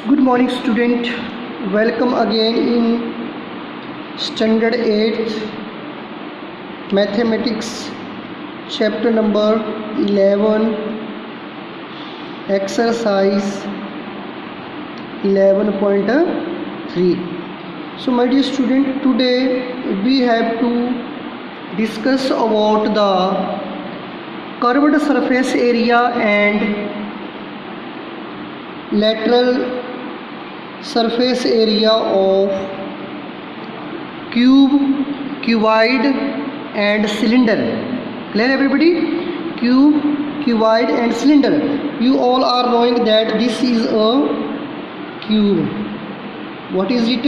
Good morning, student. Welcome again in Standard 8th Mathematics, chapter number 11, exercise 11.3. So, my dear student, today we have to discuss about the curved surface area and lateral surface area of cube, cuboid and cylinder. Clear everybody? Cube, cuboid and cylinder. You all are knowing that this is a cube. What is it?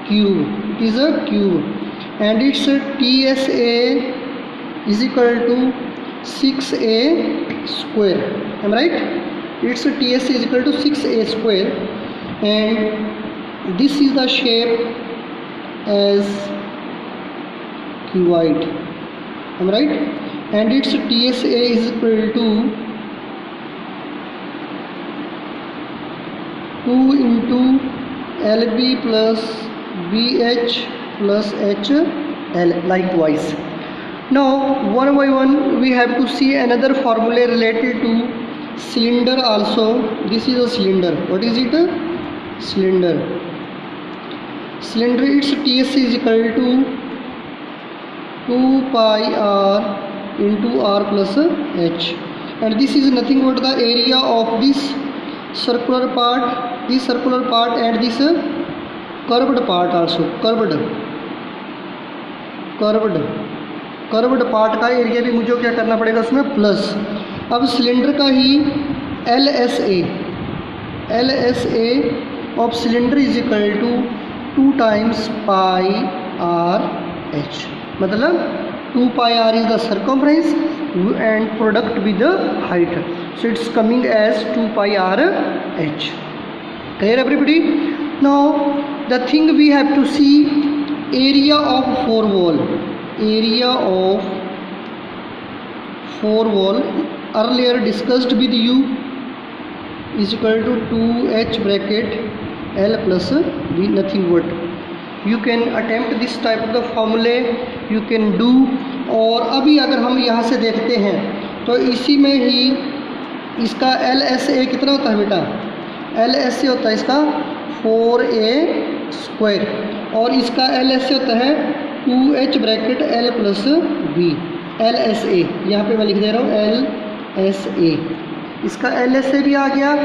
Cube. It is a cube and its TSA is equal to 6a square. Am I right? Its TSA is equal to 6a square, and this is the shape as cuboid. Am I right? And its TSA is equal to 2 into LB plus BH plus HL likewise. Now one by one we have to see another formula related to cylinder also. This is a cylinder. What is it? Cylinder. Cylinder, its TSA is equal to 2 pi r into r plus h, and this is nothing but the area of this circular part, and this curved part also. Curved part का area भी मुझे क्या करना पड़ेगा उसमें plus. अब cylinder का ही L S A of cylinder is equal to 2 times pi R H, मतलब 2 pi r is the circumference and product with the height, so it's coming as 2 pi r h. Clear everybody? Now the thing we have to see, area of four wall earlier discussed with you is equal to 2h bracket L plus B, nothing but you can attempt this type of the formula, you can do. और अभी अगर हम यहाँ से देखते हैं तो इसी में ही इसका LSA कितना होता है बेटा? LSA होता है इसका 4a स्क्वायर, और इसका LSA होता है 2h bracket L plus B. LSA यहाँ पे मैं लिख दे रहा हूँ LSA. इसका LSA भी आ गया,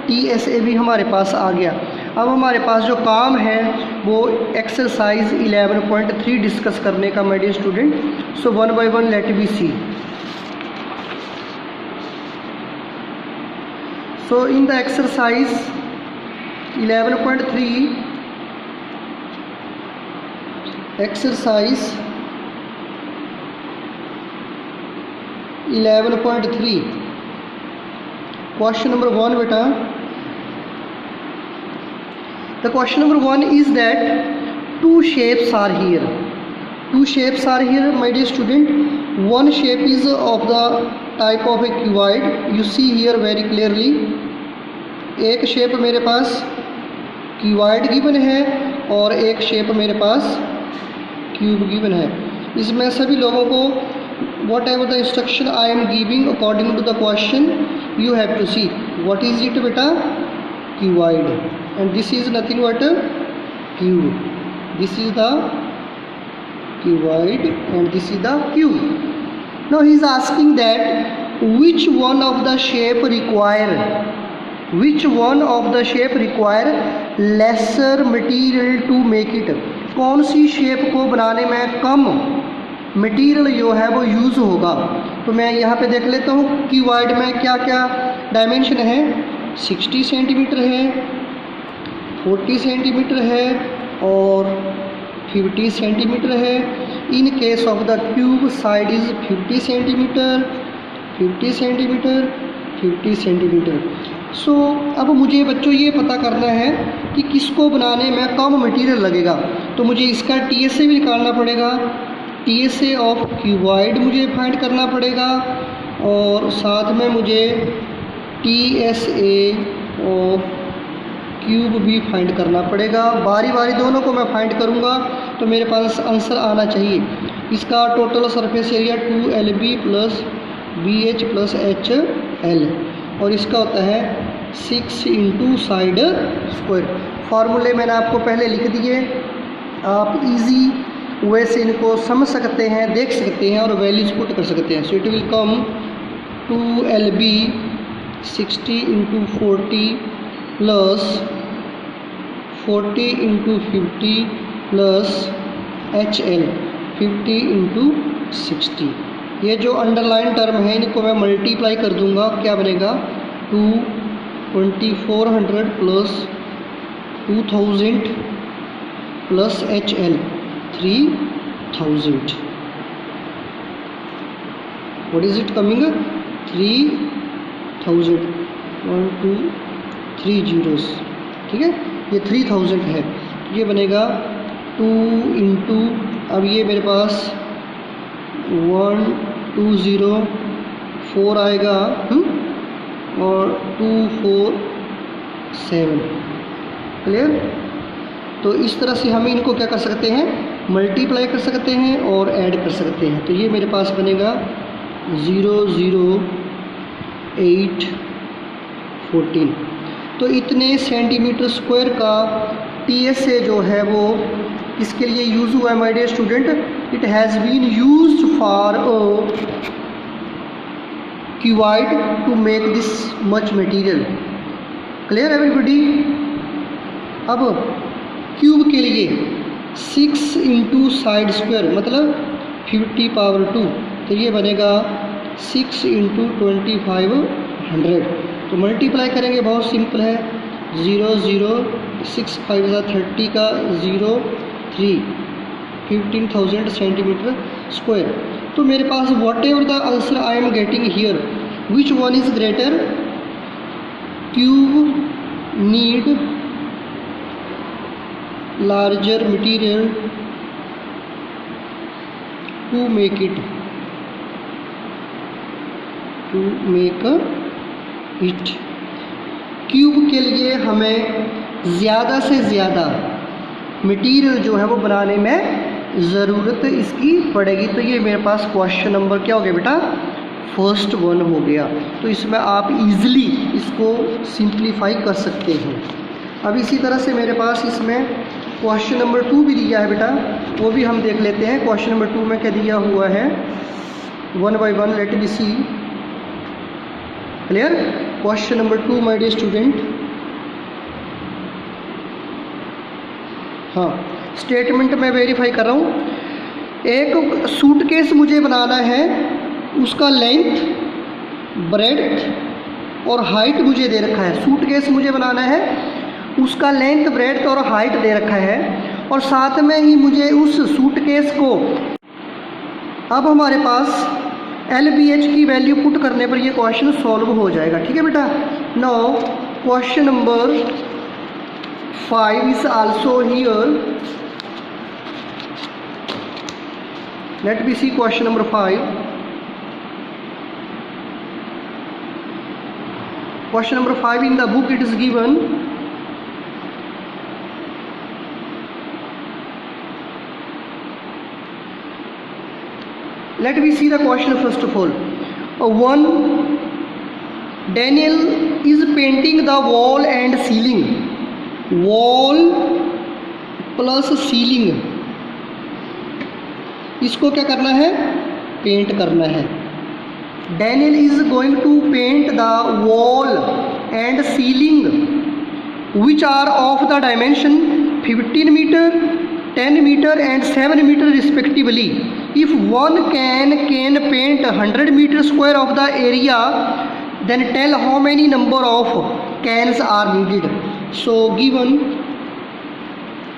TSA भी हमारे पास आ गया. अब हमारे पास जो काम है वो एक्सरसाइज 11.3 डिस्कस करने का, my dear student. So one by one let B C. So in the exercise 11.3, exercise 11.3, question number 1 beta. The question number 1 is that two shapes are here. My dear student. One shape is of the type of a cuboid. You see here very clearly. एक shape मेरे पास cuboid given है और एक shape मेरे पास cube given है. इसमें सभी लोगों को whatever the instruction I am giving according to the question you have to see what is it बेटा? Cuboid, and this is nothing but cube. This is the cuboid and this is the cube. Now he is asking that which one of the shape require lesser material to make it. कौन सी shape को बनाने में कम material जो है वो use होगा. तो मैं यहाँ पे देख लेता हूँ क्यूबॉइड में क्या क्या डायमेंशन है. 60 सेंटीमीटर है, 40 सेंटीमीटर है और 50 सेंटीमीटर है. In case of the cube side is 50 centimetre, 50 centimetre, 50 centimetre. So अब मुझे बच्चों ये पता करना है कि किसको बनाने में कम मटेरियल लगेगा. तो मुझे इसका TSA भी निकालना पड़ेगा. TSA ऑफ क्यूबॉइड मुझे फाइंड करना पड़ेगा और साथ में मुझे TSA ऑफ क्यूब भी फाइंड करना पड़ेगा। बारी बारी दोनों को मैं फाइंड करूँगा तो मेरे पास आंसर आना चाहिए। इसका total surface area 2LB plus BH plus HL और इसका होता है 6 इंटू साइड स्क्वायर। फार्मूले मैंने आपको पहले लिख दिए, आप इजी वे से इनको समझ सकते हैं, देख सकते हैं और वैल्यूज पुट कर सकते हैं। So it will come 2LB 60 into 40 plus 40 into 50 plus HL 50 into 60। ये जो अंडरलाइन टर्म है इनको मैं मल्टीप्लाई कर दूंगा, क्या बनेगा 2400 plus 2000 plus HL 3000। What is it coming 3000 1 2 3 zeros, ठीक है, ये 3000 है। ये बनेगा 2 इंटू, अब ये मेरे पास 1 2 0 4 आएगा और 2 4 7। क्लियर? तो इस तरह से हम इनको क्या कर सकते हैं, मल्टीप्लाई कर सकते हैं और ऐड कर सकते हैं। तो ये मेरे पास बनेगा 0 0 8 14। तो इतने सेंटीमीटर स्क्वायर का TSA जो है वो इसके लिए यूज़ हुआ है my dear student. It has been used for cuboid to make this much material. Clear everybody? अब क्यूब के लिए 6 इंटू साइड स्क्वायर मतलब 50 पावर 2, तो ये बनेगा 6 इंटू 2500। तो मल्टीप्लाई करेंगे, बहुत सिंपल है, 0 0 6 5 30 का 0 3 15,000 सेंटीमीटर स्क्वायर। तो मेरे पास whatever the answer I am getting here, which one is greater, cube need larger material to make it cube के लिए हमें ज़्यादा से ज़्यादा मटेरियल जो है वो बनाने में ज़रूरत इसकी पड़ेगी। तो ये मेरे पास क्वेश्चन नंबर क्या हो गया बेटा, फर्स्ट वन हो गया। तो इसमें आप इजीली इसको सिंप्लीफाई कर सकते हैं। अब इसी तरह से मेरे पास इसमें क्वेश्चन नंबर 2 भी दिया है बेटा, वो भी हम देख लेते हैं। क्वेश्चन नंबर 2 में क्या दिया हुआ है, 1 by 1 let B C. Clear? Question number 2 my dear student, हाँ स्टेटमेंट मैं वेरीफाई कर रहा हूँ। एक सूटकेस मुझे बनाना है, उसका लेंथ, ब्रेड्थ और हाइट मुझे दे रखा है। सूटकेस मुझे बनाना है, उसका लेंथ, ब्रेड्थ और हाइट दे रखा है, और साथ में ही मुझे उस सूटकेस को, अब हमारे पास LBH की वैल्यू पुट करने पर ये क्वेश्चन सॉल्व हो जाएगा। ठीक है बेटा? Now question number 5 is also here. Let me see question number 5. Question number 5 in the book it is given. Let me see the question first of all. 1. Daniel is painting the wall and ceiling. Wall plus ceiling, इसको क्या करना है, paint करना है। Daniel is going to paint the wall and ceiling which are of the dimension 15 metre 10 metre and 7 metre respectively. If one can paint 100 metre square of the area, then tell how many number of cans are needed. So given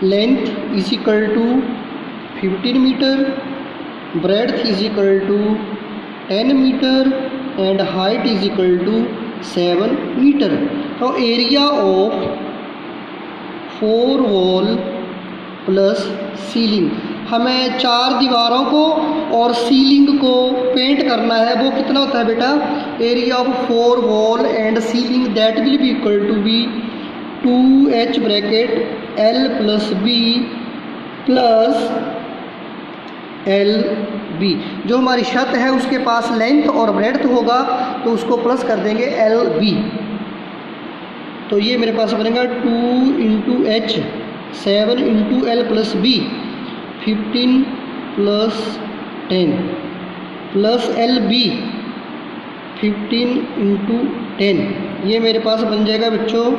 length is equal to 15 meter, breadth is equal to 10 meter and height is equal to 7 meter. Now area of 4 wall plus ceiling, हमें 4 दीवारों को और ceiling को paint करना है। वो कितना होता है बेटा, area of 4 wall and ceiling that will be equal to be 2h bracket L plus B plus L B. जो हमारी छत है उसके पास लेंथ और ब्रेड्थ होगा तो उसको प्लस कर देंगे एल बी। तो ये मेरे पास बनेगा 2 into H 7 into L plus B 15 plus 10 plus L B 15 into 10। ये मेरे पास बन जाएगा बच्चों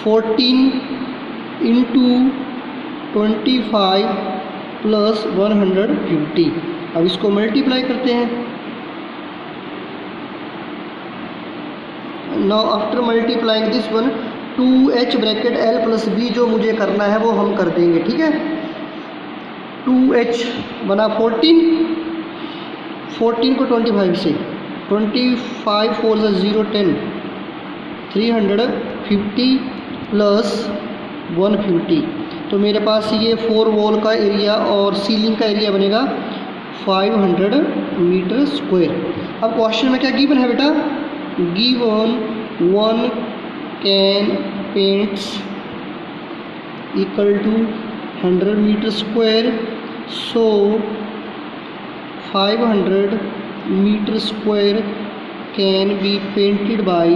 14 इंटू 25 प्लस 150। अब इसको मल्टीप्लाई करते हैं। Now after multiplying this one 2h bracket L plus B जो मुझे करना है वो हम कर देंगे, ठीक है। 2h बना 14 को 25 से 25 4 0 10 350 प्लस 150। तो मेरे पास ये 4 वॉल का एरिया और सीलिंग का एरिया बनेगा 500 मीटर स्क्वायर। अब क्वेश्चन में क्या गिवन है बेटा, given 1 can paints equal to 100 metre square, so 500 metre square can be painted by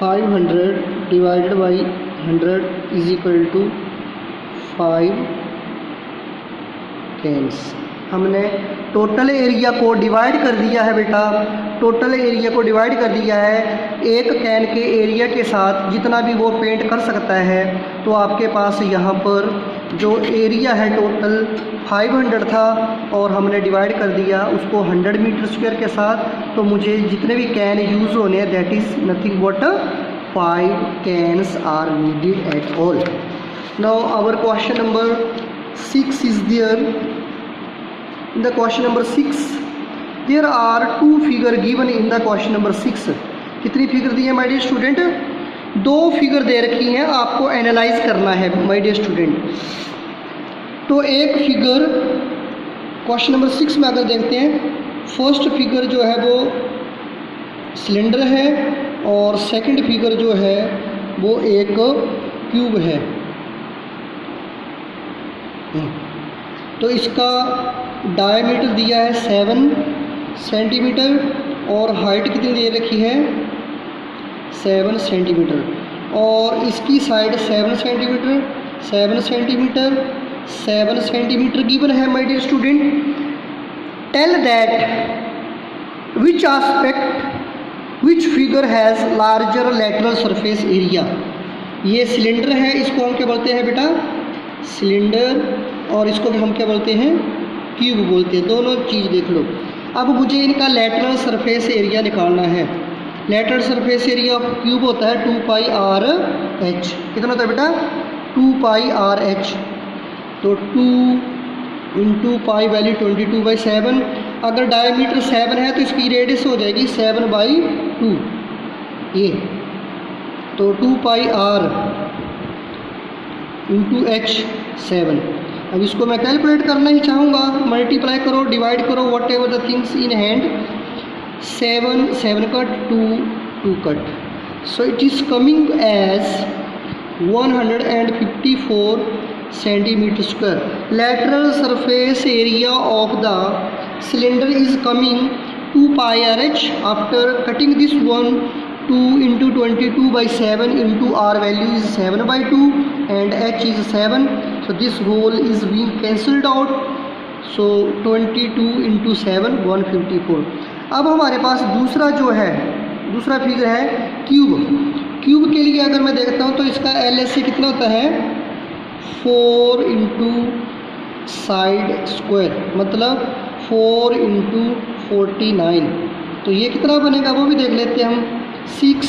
500 divided by 100 is equal to 5 cans. हमने टोटल एरिया को डिवाइड कर दिया है बेटा, टोटल एरिया को डिवाइड कर दिया है एक कैन के एरिया के साथ जितना भी वो पेंट कर सकता है। तो आपके पास यहाँ पर जो एरिया है टोटल 500 था और हमने डिवाइड कर दिया उसको 100 मीटर स्क्वायर के साथ। तो मुझे जितने भी कैन यूज़ होने हैं that is nothing but 5 cans are needed at all. Now our question number 6 is there. In the question number 6 there are 2 figure given in the question number 6। कितनी figure दी है माय डियर स्टूडेंट, 2 फिगर दे रखी हैं, आपको analyse करना है my dear student. तो एक figure question number 6 में अगर देखते हैं, फर्स्ट फिगर जो है वो सिलेंडर है और सेकंड फिगर जो है वो एक क्यूब है। तो इसका डायमीटर दिया है 7 सेंटीमीटर और हाइट कितनी दे रखी है 7 सेंटीमीटर और इसकी side 7 centimetre 7 centimetre 7 centimetre given है my dear student. Tell that which figure has larger lateral surface area. ये सिलेंडर है, इसको हम क्या बोलते हैं बेटा सिलेंडर, और इसको भी हम क्या बोलते हैं क्यूब बोलते हैं। दोनों चीज़ देख लो। अब मुझे इनका लेटरल सरफेस एरिया निकालना है। Lateral surface area of cube होता है 2 पाई आर एच। कितना होता है बेटा 2 पाई आर एच। तो 2 इंटू पाई वैल्यू 22/7। अगर डायमीटर 7 है तो इसकी रेडियस हो जाएगी 7/2 ये। तो 2 पाई आर इंटू एच 7। अब इसको मैं कैलकुलेट करना ही चाहूँगा, मल्टीप्लाई करो डिवाइड करो whatever the things in hand. 7 cut 2 cut, so it is coming as 154 centimetre square. lateral surface area of the cylinder is coming 2 pi RH. After cutting this one, 2 into 22/7 into R value is 7/2 and H is 7. So this whole is being cancelled out. So 22 into 7 154. अब हमारे पास दूसरा जो है दूसरा figure है cube के लिए अगर मैं देखता हूँ तो इसका LHC कितना होता है 4 इंटू साइड स्क्वायर, मतलब 4 इंटू 49। तो ये कितना बनेगा वो भी देख लेते हैं हम 6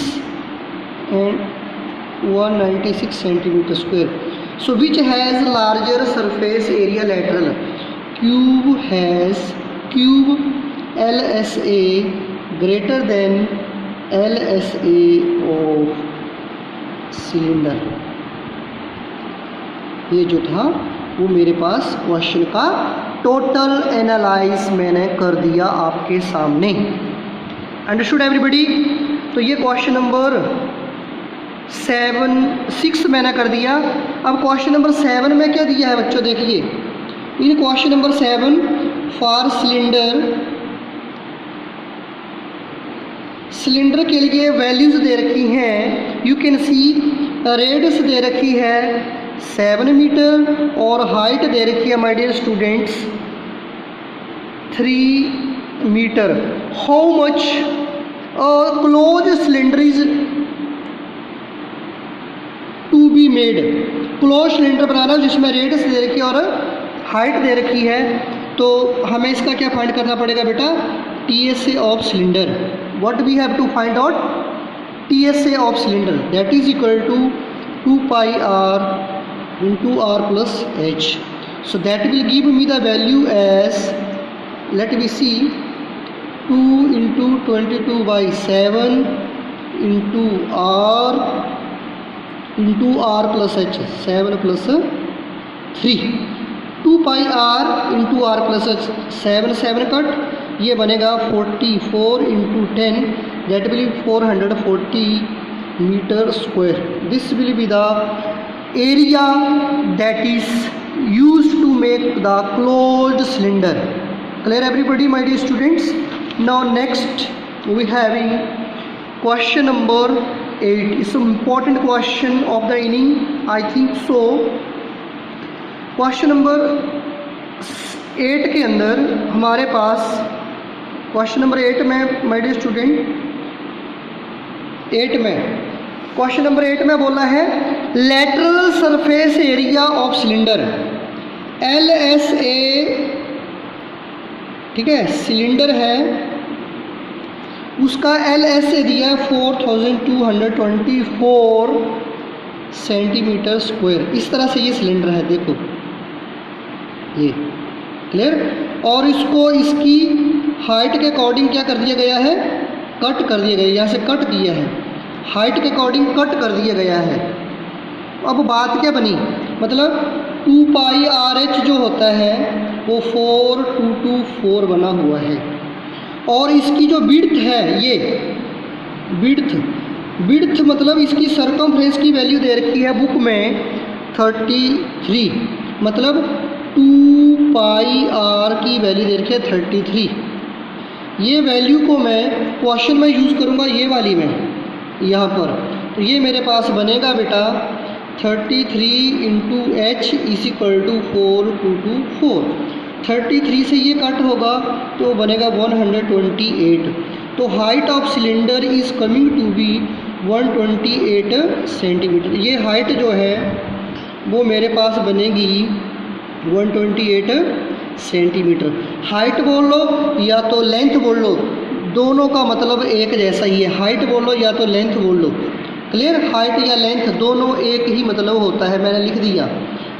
and 196 centimetre square. So which has larger surface area lateral. Cube LSA greater than LSA of cylinder. ये जो था वो मेरे पास क्वेश्चन का टोटल एनालाइज मैंने कर दिया आपके सामने। Understood everybody. तो ये क्वेश्चन नंबर 6 मैंने कर दिया। अब क्वेश्चन नंबर 7 में क्या दिया है बच्चों, देखिए in question number 7 for cylinder के लिए वैल्यूज दे रखी हैं। यू कैन सी रेडियस दे रखी है 7 मीटर और हाइट दे रखी है my dear students 3 metre. How much close cylinder is to be made. Close cylinder बनाना जिसमें रेडियस दे रखी है और हाइट दे रखी है, तो हमें इसका क्या फाइंड करना पड़ेगा बेटा, TSA of cylinder. What we have to find out, TSA of cylinder, that is equal to 2 pi r into r plus h. So that will give me the value as, let me see, 2 into 22 by 7 into r plus h, 7 plus 3, 2 pi r into r plus h, 7 cut, ये बनेगा 44 into 10, that will be 440 meter square. This will be the area that is used to make the closed cylinder. Clear everybody my dear students? Now next we having question number 8. It's an important question of the inning, I think so. Question number 8 के अंदर हमारे पास, question number 8 में my dear student, 8 में question number 8 में बोला है lateral surface area of cylinder LSA, ठीक है, सिलेंडर है, उसका LSA दिया है 4224 सेंटीमीटर स्क्वायर। इस तरह से ये सिलेंडर है, देखो ये क्लियर। और इसको इसकी हाइट के अकॉर्डिंग क्या कर दिया गया है, कट कर दिया गया है, यहाँ से कट किया है, हाइट के अकॉर्डिंग कट कर दिया गया है। अब बात क्या बनी, मतलब 2 pi RH जो होता है वो 4224 बना हुआ है, और इसकी जो विड्थ है, ये विड्थ मतलब इसकी सरकमफ्रेंस की वैल्यू दे रखी है बुक में 33, मतलब 2 pi r की वैल्यू दे रखी है 33। ये वैल्यू को मैं क्वेश्चन में यूज़ करूँगा, ये वाली में यहाँ पर, तो ये मेरे पास बनेगा बेटा 33 into H is equal to 4224। 33 से ये कट होगा तो बनेगा 128। तो height of cylinder is coming to be 128 centimetre. ये हाइट जो है वो मेरे पास बनेगी 128 सेंटीमीटर। हाइट बोल लो या तो लेंथ बोल लो, दोनों का मतलब एक जैसा ही है। हाइट बोल लो या तो लेंथ बोल लो, क्लियर। हाइट या लेंथ दोनों एक ही मतलब होता है, मैंने लिख दिया।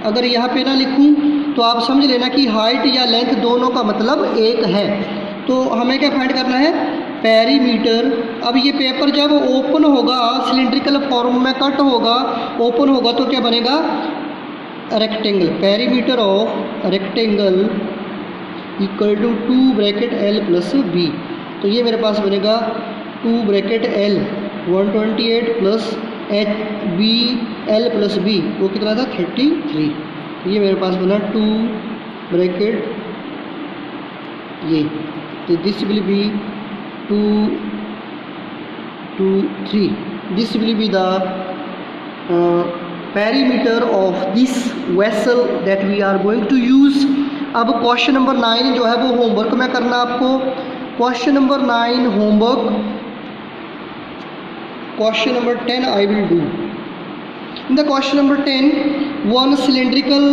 अगर यहाँ पे ना लिखूँ तो आप समझ लेना कि हाइट या लेंथ दोनों का मतलब एक है। तो हमें क्या फाइंड करना है, पेरीमीटर। अब ये पेपर जब ओपन होगा, सिलिंड्रिकल फॉर्म में कट होगा, ओपन होगा तो क्या बनेगा, rectangle. Perimeter of rectangle equal to 2 bracket L plus B। तो ये मेरे पास बनेगा 2 bracket L 128 plus B L plus B, वो कितना था 33। ये मेरे पास बना 2 ब्रैकेट ये, तो this will be 2 2 3, this will be the perimeter of this vessel that we are going to use। अब क्वेश्चन नंबर 9 जो है वो होमवर्क में करना आपको। Question number 9 homework, question number 10 I will do। In the question number 10 one cylindrical,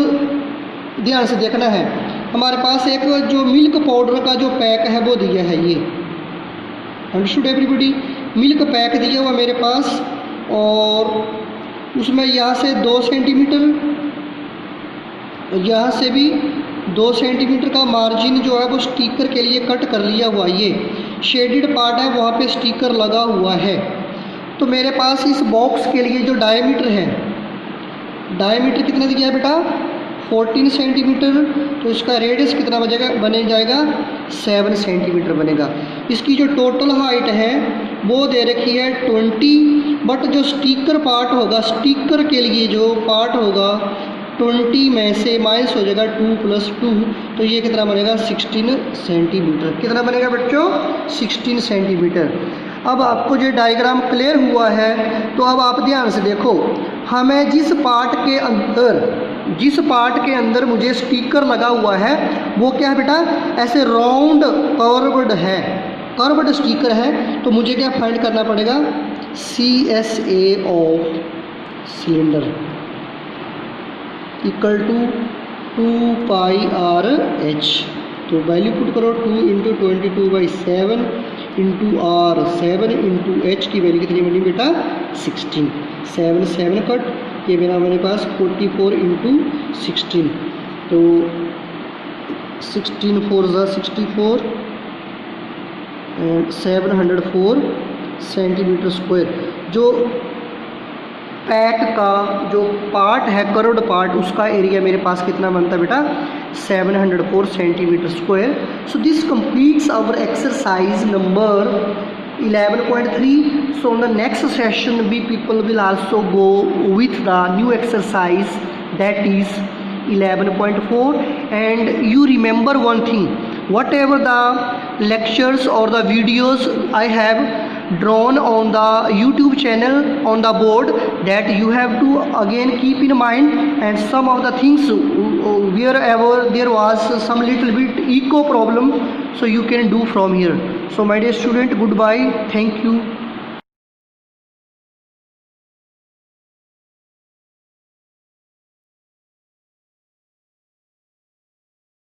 ध्यान से देखना है, हमारे पास एक जो मिल्क पाउडर का जो पैक है वो दिया है, ये अंडरस्टूड एवरीबॉडी। मिल्क पैक दिया हुआ मेरे पास, और उसमें यहाँ से 2 सेंटीमीटर, यहाँ से भी 2 सेंटीमीटर का मार्जिन जो है वो स्टिकर के लिए कट कर लिया हुआ। ये शेडेड पार्ट है, वहाँ पे स्टिकर लगा हुआ है। तो मेरे पास इस बॉक्स के लिए जो डायमीटर है, डायमीटर कितना दिया है बेटा 14 सेंटीमीटर, तो इसका रेडियस कितना बने जाएगा 7 सेंटीमीटर बनेगा। इसकी जो टोटल हाइट है वो दे रखी है 20, बट जो स्टिकर पार्ट होगा, स्टिकर के लिए जो पार्ट होगा 20 में से माइनस हो जाएगा 2 + 2, तो ये कितना बनेगा 16 सेंटीमीटर। कितना बनेगा बच्चों 16 सेंटीमीटर। अब आपको जो डायग्राम क्लियर हुआ है, तो अब आप ध्यान से देखो, हमें जिस पार्ट के अंदर मुझे स्टिकर लगा हुआ है वो क्या है बेटा, ऐसे राउंड कर्व्ड है, कर्व्ड स्टिकर है, तो मुझे क्या फाइंड करना पड़ेगा CSA of cylinder equal to 2 pi RH। तो वैल्यू पुट करो 2 × 22/7 × R 7 × H की वैल्यू कितनी बनी बेटा 16। 7 7 कट, ये बना मेरे पास 44 × 16, तो 16 4 ज़ा 64 एंड 704 सेंटीमीटर स्क्वायर। जो पैक का जो पार्ट है, कर्व्ड पार्ट, उसका एरिया मेरे पास कितना बनता है बेटा 704 centimetre square. So this completes our exercise number 11.3. So on the next session we people will also go with the new exercise, that is 11.4. and you remember one thing, whatever the lectures or the videos I have drawn on the YouTube channel on the board, that you have to again keep in mind, and some of the things wherever there was some little bit echo problem, so you can do from here. So my dear student, goodbye, thank you.